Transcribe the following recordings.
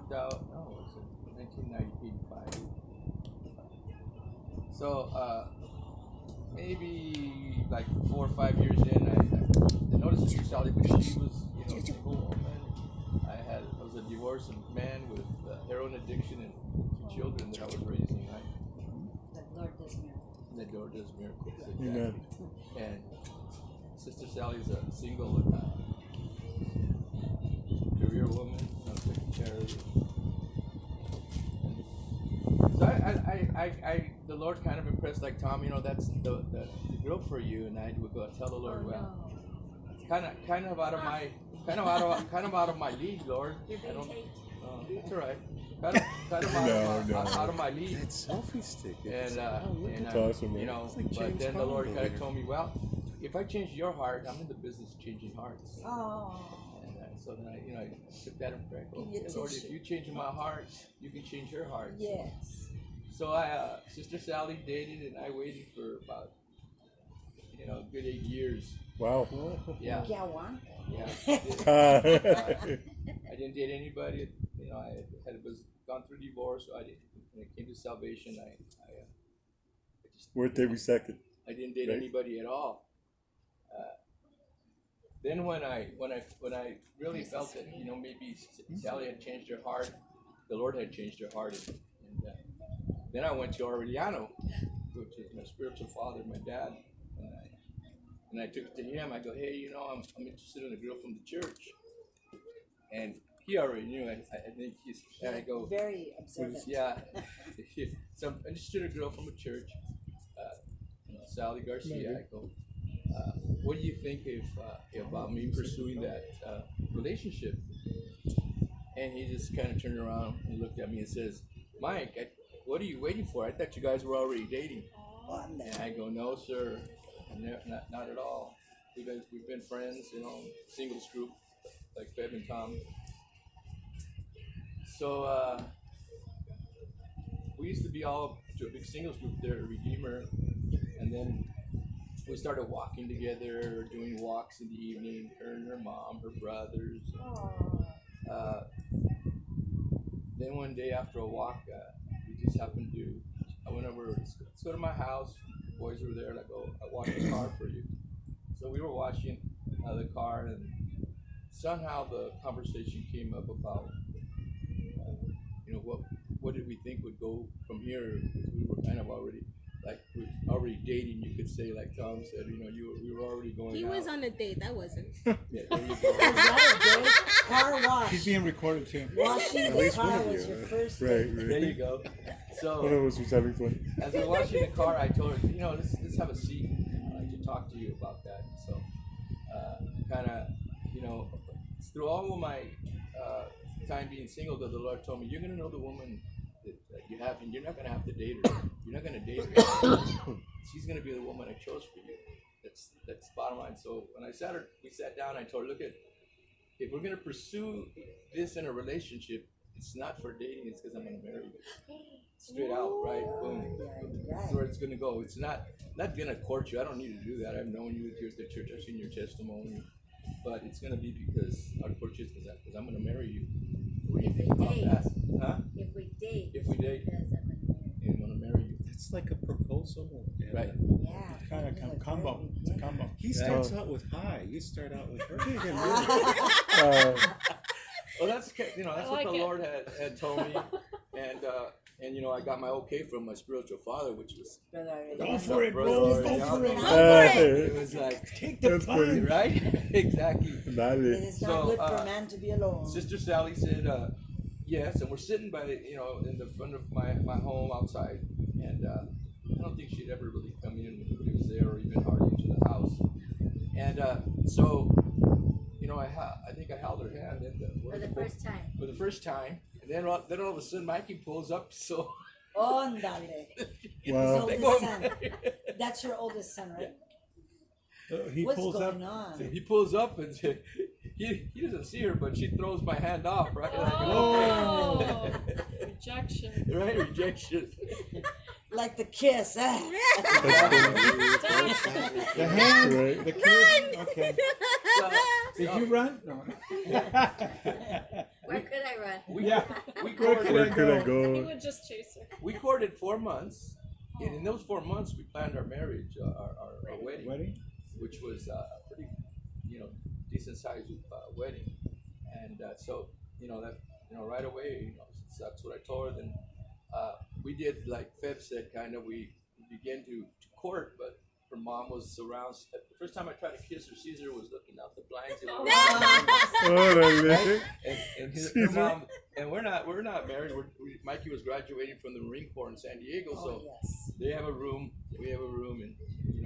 moved out. No, it was in 1985. So maybe like 4 or 5 years in, I noticed Sister Sally, but she was, a single woman. I was a divorced man with heroin addiction and 2 children that I was raising. The Lord does miracles. The Lord does miracles. Exactly. And Sister Sally's a single career woman, secretary. So the Lord kind of impressed, like, Tom, that's the girl for you. And I would go tell the Lord, kind of out of my league, Lord. You're being taped. It's all right. Kind of out of my league. That selfie stick. And awesome, but then the Lord kind of told me, well, if I change your heart, I'm in the business of changing hearts. Oh. And so then I took that and prayed, Lord, if you change my heart, you can change her heart. Yes. So Sister Sally dated, and I waited for about, a good 8 years. Wow. Yeah. Yeah, one. Yeah. I didn't date anybody. I was gone through divorce. So when it came to salvation, I just Worth every second. I didn't date anybody at all. Then when I really felt that maybe Sally had changed her heart, the Lord had changed her heart, and then I went to Aureliano, which is my spiritual father, my dad, and I took it to him. I go, hey, I'm interested in a girl from the church, and he already knew. I think I go, very observant. Yeah. So I'm interested in a girl from a church, Sally Garcia. I go, what do you think about me pursuing that relationship? And he just kind of turned around and looked at me and says, Mike, what are you waiting for? I thought you guys were already dating. And I go, no, sir, not at all. We've been friends, singles group, like Bev and Tom. So we used to be all to a big singles group there at Redeemer, and then we started walking together, doing walks in the evening, her and her mom, her brothers. Then one day after a walk, we just happened to, I went over, let's go to my house. The boys were there, and I go, I wash the car for you. So we were washing the car, and somehow the conversation came up about, what did we think would go from here? We were kind of already dating, you could say, like Tom said, we were already going He out. was on a date, I wasn't. Yeah, there you go. Was that a date? Car wash. He's being recorded too. Washing the car was your first date. Right. There you go. So one of us was having fun. as we're washing the car, I told her, let's have a seat. I'd like to talk to you about that. So kind of, through all of my time being single, that the Lord told me, you're going to know the woman that you have, and you're not going to have to date her. You're not going to date her. She's going to be the woman I chose for you. That's bottom line. So when we sat down, I told her, look, if we're going to pursue this in a relationship, it's not for dating, it's because I'm going to marry you. Straight out, right? Boom. That's where it's going to go. It's not going to court you. I don't need to do that. I've known you at the church. I've seen your testimony. But it's going to be because I'll court you because I'm going to marry you. What do you think about that? Huh? If we date. If we date. I'm going to marry you. It's like a proposal. Right. Yeah. Kind of combo. It's a combo. He starts out with hi. You start out with her. Well, that's what the Lord had told me, and I got my okay from my spiritual father, which was Go for it, bro. Go for it. It was like, Take the fun. right? Exactly. It is not good for a man to be alone. Sister Sally said yes, and we're sitting by in the front of my home outside, and I don't think she'd ever really come in when he was there, or even hardly into the house, and so. I think I held her hand For the first time. For the first time, and then all of a sudden, Mikey pulls up. So. Ondale. Wow. His oldest son. That's your oldest son, right? He What's pulls going up. on? So he pulls up and he doesn't see her, but she throws my hand off, right? Oh, rejection. Right, rejection. Like the kiss, The hand. Right. The kiss. Okay. So, Did you run? No. Where could I run? we Yeah. we Where courted, Where could I He go? would just chase her. we courted 4 months, and in those 4 months we planned our marriage, our wedding, Wedding? which was a pretty, decent sized wedding, and so that right away, that's what I told her. Then we did like Feb said, kind of we began to court, but her mom was around. The first time I tried to kiss her, Caesar was looking out the blinds. Órale. And her Caesar. mom, and we're not married. Mikey was graduating from the Marine Corps in San Diego, so Oh, yes. they have a room, we have a room, and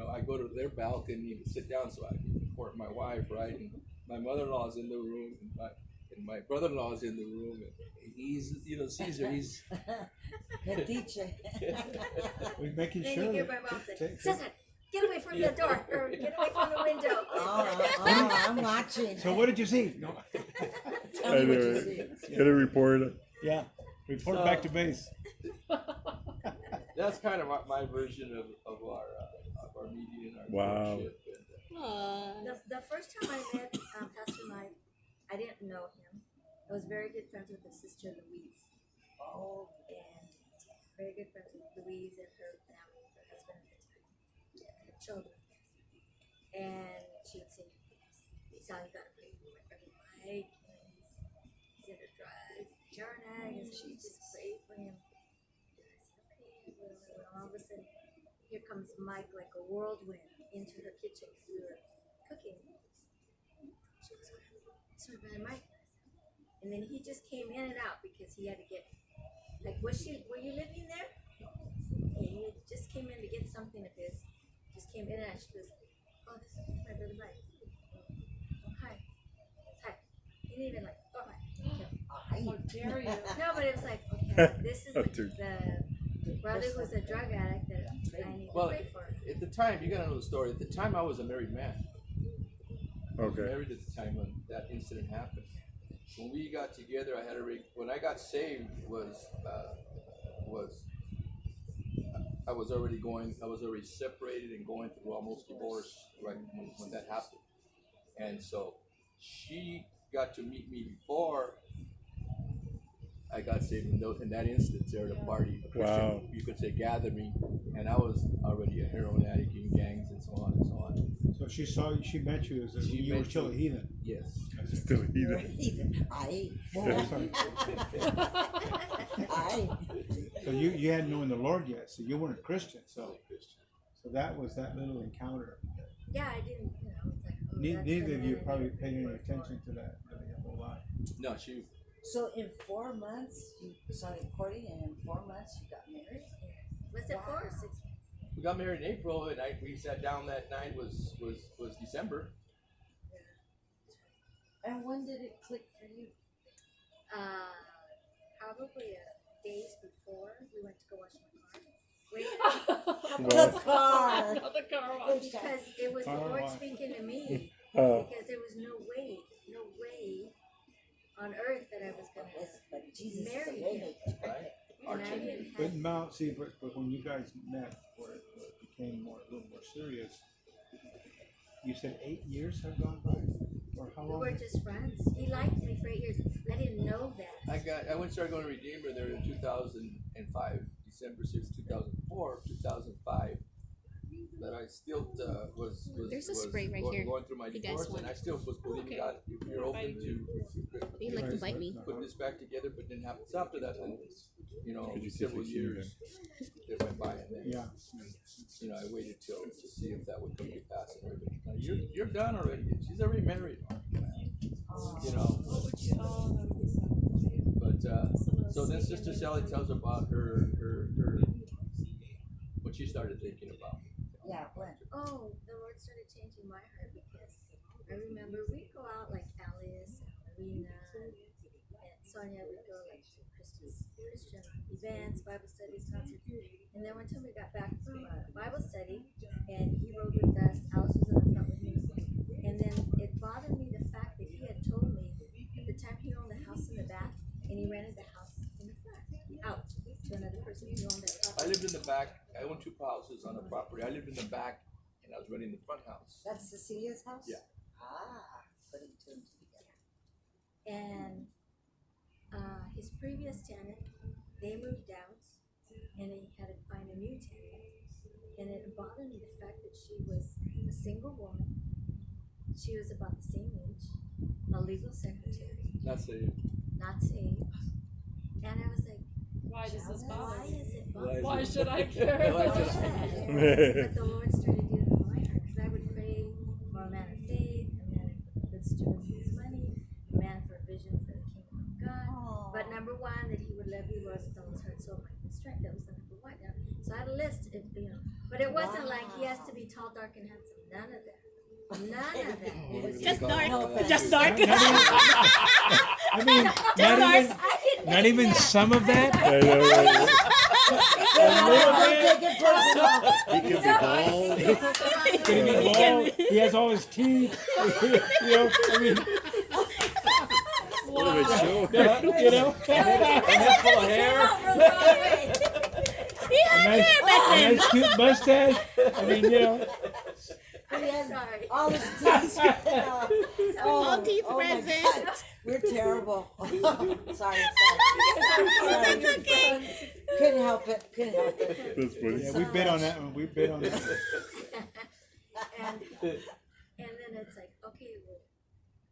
I go to their balcony to sit down so I can court my wife, right? And my mother-in-law's in the room, and my brother-in-law's in the room, and he's, Caesar, he's. Metiche. We're making Then sure. you hear my mom say, Take- Cesar, get away from the door, or get away from the window. Oh, I'm watching. So what did you see? No. Tell me what you Anyway, see. get a report. Yeah. Report So- back to base. That's kind of my version of our meeting and our Wow. courtship. Aww. The first time I met Pastor Mike, I didn't know him. I was very good friends with his sister Louise, Oh, and very good friends with Louise and her family, her husband at the time, her children. And she would say, "Sally, you gotta pray for my brother Mike. He's into drugs, heroin addict." And she just prayed for him. And I said, "Okay." Well, all of a sudden, here comes Mike like a whirlwind into her kitchen because we were cooking. She goes, "It's my brother Mike." And then he just came in and out because he had to get, like, were you living there? And he just came in to get something of his. Just came in and out. She goes, "Oh, this is my brother Mike." "Oh, hi." "Hi." He didn't even like, "Oh, hi." How dare you? No, but it was like, okay, this is Dude. the brother who's a drug addict that I need to Well, pray for. at the time, you gotta know the story. At the time, I was a married man. I was Okay. married at the time when that incident happened. When we got together, when I got saved was I was already separated and going through almost divorce right when that happened, and so she got to meet me before I got saved in that instance there at a party. A Christian, Wow. you could say gathering, and I was already a heroin addict in gangs and so on and so on. So she saw you, she met you as She you were met still a you. heathen. Yes. Still you're either. heathen. Aye. Oh, sorry. Aye. So you hadn't known the Lord yet, so you weren't a Christian. So So that was that little encounter. Yeah, I didn't, it's like, oh, that's Neither the of man you I probably need to paid any pray for. attention to that really a whole lot. no, she. So in 4 months, you started courting, and in 4 months, you got married? Was it 4 or 6 months? We got married in April, and we sat down that night was December. And when did it click for you? Probably days before we went to go wash my car. Wait, The car. The car wash. because it was the Car Lord wash. speaking to me. Oh, Because there was no way on earth that I was gonna. But Jesus is Married a way. Right? And I didn't But have. Mount, see, but when you guys met, where it became a little more serious, you said 8 years have gone by, or how We long? were just friends. He liked me for 8 years. I didn't know that. I went started going to Redeemer there in 2005, December 6th, 2004, 2005. But I still was There's a was spray right going, here. going through my You guys divorce, want and I still was believing Okay. God, if you're open to You'd like to bite me? put this back together, but didn't happen. So after that, then, Could you several see years that went by, and then Yeah. I waited to see if that would come to pass. And everything. Now, you're done already. She's already married. You know. What would you tell them? But Some of the so then singing Sister and- Sally tells about her what she started thinking about. Yeah, when? Oh, the Lord started changing my heart because I remember we'd go out like Alice and Marina and Sonia would go like to Christian events, Bible studies, concerts. And then one time we got back from a Bible study and he rode with us. Alice was in the front with me. And then it bothered me the fact that he had told me at the time he owned the house in the back and he rented the house in the front out to another person who owned that I property. lived in the back. I owned 2 houses on the property. I lived in the back, and I was renting the front house. That's Cecilia's house? Yeah. Ah, putting two and two together. And his previous tenant, they moved out, and he had to find a new tenant. And it bothered me the fact that she was a single woman. She was about the same age, a legal secretary, Not saved. not saved. And I was like, Why does this why bother you? is it Why bothering is Why me? should I care? Why should I? But the Lord started doing it in my heart, because I would pray for a man of faith, a man of good steward with his money, a man for a vision for the kingdom of God. But number one, that he would love you, Lord, with all his heart, soul, mind, and strength. That was the number one. So I had a list, but it wasn't like he has to be tall, dark, and handsome. None of that. None of that. It was Just dark. That's Just too. dark. I mean, not even some of that. He can be bald. Can he be bald? He has all his teeth. I mean, What a show. Head full of hair. a nice cute mustache. I mean, I'm sorry. all his teeth. All teeth my present. God. We're terrible. sorry. It's okay. Couldn't help it. That's funny. yeah, we bid on that one. We bid on that one. And then it's like, okay, well,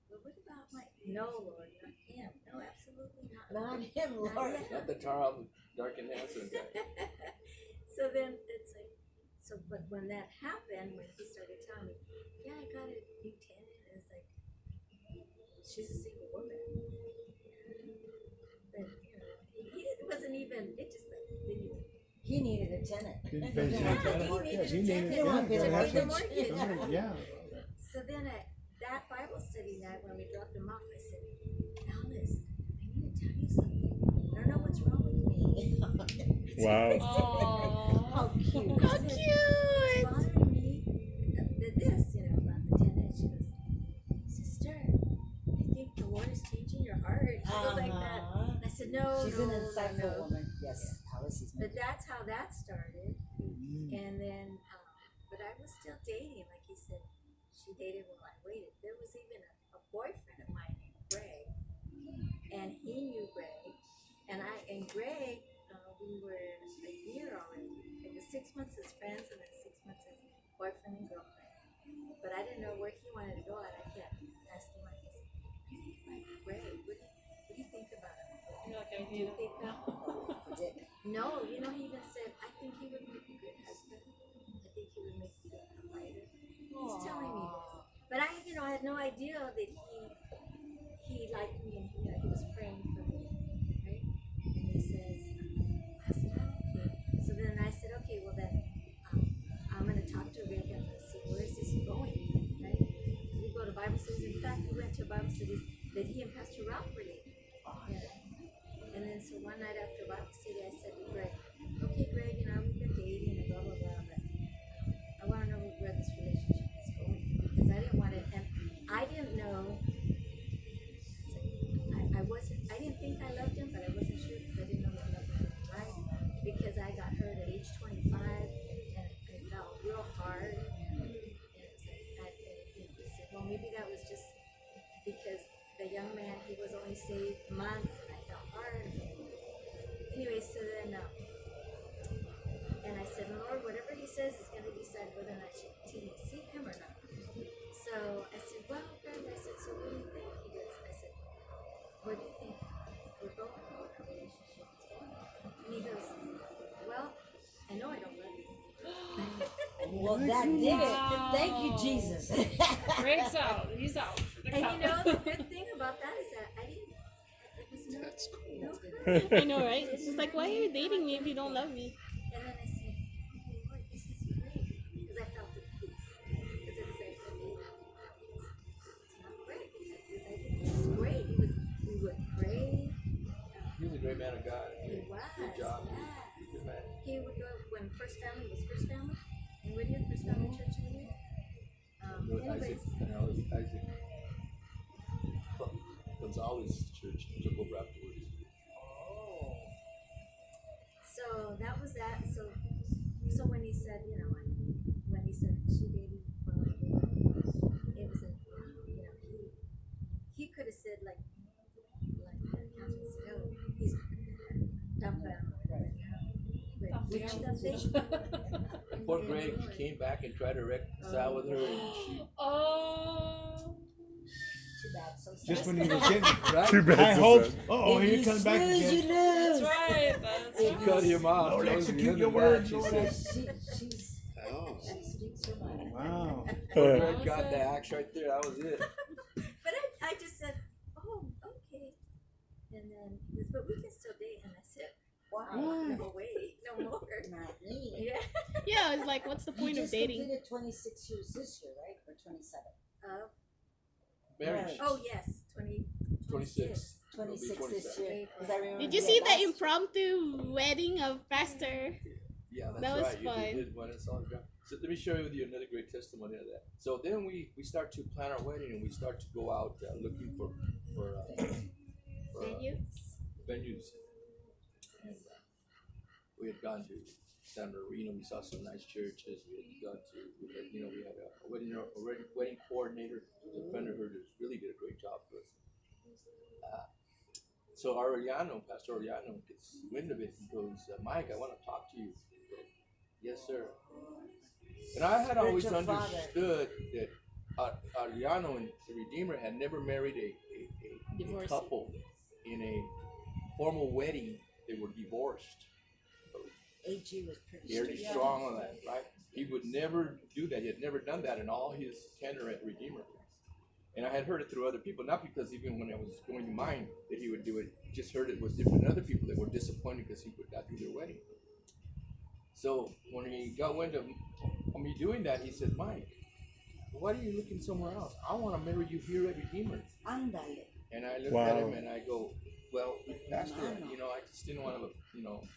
what about Mike? No, Lord, not him. No, absolutely not. Not him, Lord. Not the tall, dark and handsome guy. So then it's like, but when that happened, when he started telling me, yeah, I got a new tenant, and it's like, she's a single woman. But, it wasn't even, it just like, didn't even. He needed a tenant. Didn't pay attention. He He needed needed a yeah, tenant. have some- Mortgage. yeah. So then at that Bible study night, when we dropped him off, I said, Alice, I need to tell you something. I don't know what's wrong with me. Wow. Aww. How cute. I said, it's bothering me this, about the tenant. She goes, sister, I think the Lord is changing your heart. She goes like that. And I said, no, She's no, an insightful no. woman. Yes, Alice is. But that's how that started. And then, but I was still dating, like he said. She dated while I waited. There was even a boyfriend of mine named Greg, and he knew Greg, and Greg, we were a year already. It was 6 months as friends, and then 6 months as boyfriend and girlfriend. But I didn't know where he wanted to go, and I kept asking him, I said, like, Greg, what do you think about him? You're like, I Do you need think No, he even said, I think he would make a good husband. I think he would make a good provider. He's telling me this. But I had no idea that he liked me, and he was praying for me, right? And he says, I said, oh, okay. So then I said, okay, well then, I'm going to talk to Rick. I'm going to see where is this going, right? We go to Bible studies. In fact, we went to Bible studies that he and Pastor Ralph were leading. Yeah. And then so one night after Bible study, I said to Greg, okay, Greg, we've been dating and blah, blah, blah, but I want to know where this relationship is going, because I didn't want it, and I didn't know, I didn't think I loved him, but I wasn't sure, because I didn't know what love was like, because I got hurt at age 25, and it felt real hard, and it was like, I said, well, maybe that was just because the young man, he was only saved months, and I felt hard. Anyway, so then, and I said, Lord, whatever he says is going to decide whether or not I should continue to see him or not. So I said, well, Greg, I said, so what do you think? He goes, I said, what do you think we're going on, what our relationship is going on? And he goes, well, I know I don't love you. Well, that did it. Thank you, Jesus. Greg's out. He's out. And the good thing about that is that I didn't, it was no, That's cool. no I know, right? It's just like, why are you dating me if you don't love me? And then I said, oh Lord, this is great. Because I felt the peace. Because it was like, okay, it's not great. It was great. We would pray. He was a great man of God. He was. Good job. Yes. Good man. He would go when First Family was First Family in Whittier, First Family Church in Whittier. There was Isaac, Isaac Gonzalez Church took over afterwards. So that was that. So when he said, when he said she dated, well, it was he could have said like Catherine said, Damn. Poor Greg, he came back and tried to reconcile with her, and she, Oh. Too bad, so sad. Just when he was getting right? Too bad. high so hopes. sad. Oh, If here you comes back snooze, you again. That's lose. right. That's She right. cut him off. Lord, That was the execute end your of that, word, she Lord. said. She's Oh. she speaks her mind. Wow. Poor Uh, Greg got the axe right there. That was it. But I just said, oh, okay. And then he goes, but we can still date. And I said, Wow. no way, no more. Not me. Yeah. Yeah, it's like, what's the You point of just dating? completed 26 years this year, right? Or 27? Marriage. Oh, yes. 26. 26 It'll be this 27. year. 'Cause I remember Did you we see had the last- impromptu wedding of Pastor? Yeah, that's That was right. fun. You did one. It's all good. So let me share with you another great testimony of that. So then we start to plan our wedding, and we start to go out looking for venues. And we had gone to San Marino. We saw some nice churches. We had a wedding coordinator, who's a friend of hers, who really did a great job for us. So Pastor Ariano gets wind of it and goes, Mike, I want to talk to you. I go, yes, sir. And I had always Spiritual father. understood that Ariano and the Redeemer had never married a Divorcee. couple in a formal wedding. They were divorced. AG was pretty Very strict. strong on that, right? He would never do that. He had never done that in all his tenure at Redeemer. And I had heard it through other people, not because even when I was going to mine that he would do it, just heard it with different other people that were disappointed because he would not do their wedding. So when he got wind of me doing that, he said, Mike, why are you looking somewhere else? I want to marry you here at Redeemer. Ándale. And I looked Wow. at him and I go, well, Pastor, I just didn't want to,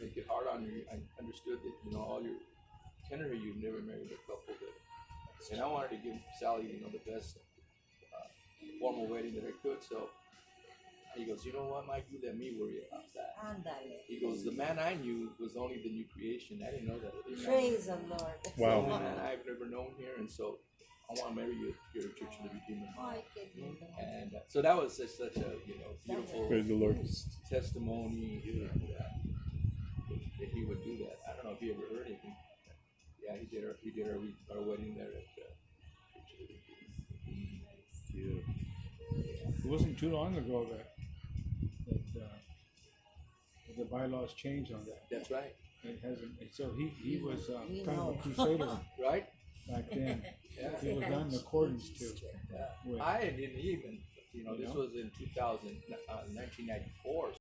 make it hard on you. I understood that, all your tenure, you've never married a couple that, and I wanted to give Sally, the best formal wedding that I could. So he goes, you know what, Mike, you let me worry about that. Ándale. He goes, the man I knew was only the new creation. I didn't know that. Praise the Lord. The Wow. only man I've ever known here, and so I want to marry you here at Church of the Redeemer. Ay, qué lindo. And so that was just such a beautiful Praise the Lord. testimony that he would do that. I don't know if he ever heard anything. Yeah, he did our wedding there at Church of the Redeemer. Yeah. It wasn't too long ago that the bylaws changed on that. That's right. It hasn't. And so he was We kind of know. a crusader Right? back then. Yeah. He was done in accordance to. Yeah. With, I didn't even, this You know? was in 1994.